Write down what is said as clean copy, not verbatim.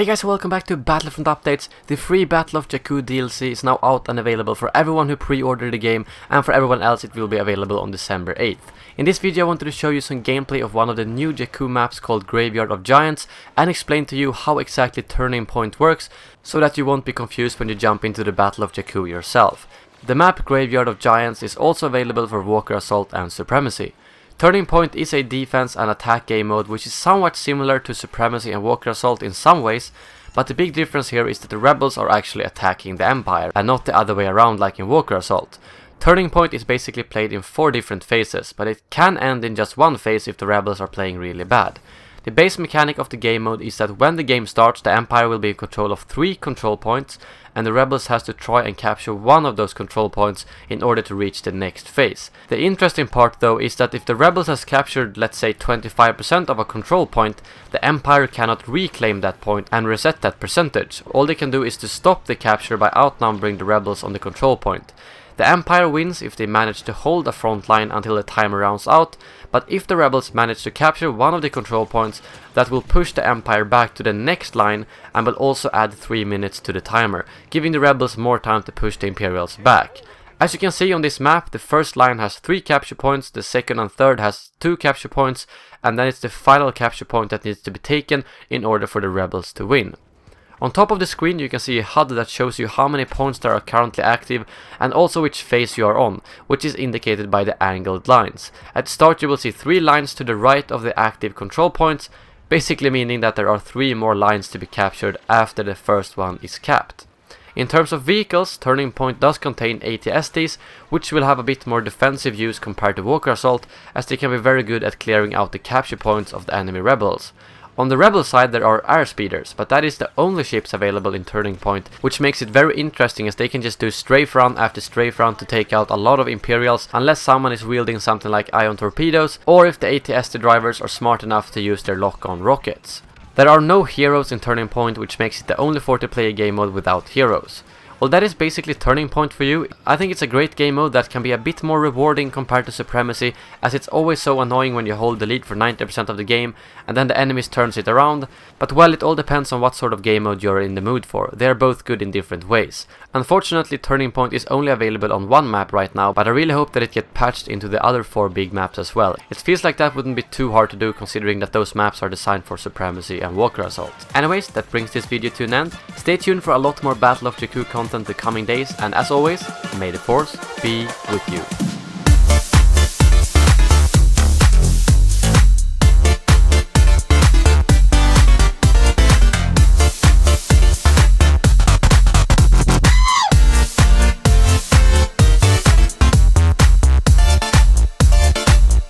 Hey guys, welcome back to Battlefront Updates. The free Battle of Jakku DLC is now out and available for everyone who pre-ordered the game, and for everyone else it will be available on December 8th. In this video I wanted to show you some gameplay of one of the new Jakku maps called Graveyard of Giants and explain to you how exactly Turning Point works so that you won't be confused when you jump into the Battle of Jakku yourself. The map Graveyard of Giants is also available for Walker Assault and Supremacy. Turning Point is a defense and attack game mode which is somewhat similar to Supremacy and Walker Assault in some ways, but the big difference here is that the rebels are actually attacking the Empire and not the other way around like in Walker Assault. Turning Point is basically played in 4 different phases, but it can end in just one phase if the rebels are playing really bad. The base mechanic of the game mode is that when the game starts, the Empire will be in control of 3 control points, and the rebels has to try and capture one of those control points in order to reach the next phase. The interesting part though is that if the rebels has captured, let's say 25% of a control point, the Empire cannot reclaim that point and reset that percentage. All they can do is to stop the capture by outnumbering the rebels on the control point. The Empire wins if they manage to hold a front line until the timer runs out, but if the rebels manage to capture one of the control points, that will push the Empire back to the next line and will also add 3 minutes to the timer, giving the rebels more time to push the Imperials back. As you can see on this map, the first line has 3 capture points, the second and third has 2 capture points, and then it's the final capture point that needs to be taken in order for the rebels to win. On top of the screen you can see a HUD that shows you how many points that are currently active and also which phase you are on, which is indicated by the angled lines. At start you will see 3 lines to the right of the active control points, basically meaning that there are 3 more lines to be captured after the first one is capped. In terms of vehicles, Turning Point does contain AT-STs, which will have a bit more defensive use compared to Walker Assault, as they can be very good at clearing out the capture points of the enemy rebels. On the rebel side there are airspeeders, but that is the only ships available in Turning Point, which makes it very interesting as they can just do strafe run after strafe run to take out a lot of Imperials unless someone is wielding something like ion torpedoes, or if the AT-ST drivers are smart enough to use their lock-on rockets. There are no heroes in Turning Point, which makes it the only 40-player game mode without heroes. Well, that is basically Turning Point for you. I think it's a great game mode that can be a bit more rewarding compared to Supremacy, as it's always so annoying when you hold the lead for 90% of the game and then the enemies turns it around, but well, it all depends on what sort of game mode you're in the mood for. They're both good in different ways. Unfortunately, Turning Point is only available on one map right now, but I really hope that it gets patched into the other 4 big maps as well. It feels like that wouldn't be too hard to do considering that those maps are designed for Supremacy and Walker Assault. Anyways, that brings this video to an end. Stay tuned for a lot more Battle of Jakku content the coming days, and as always, may the Force be with you.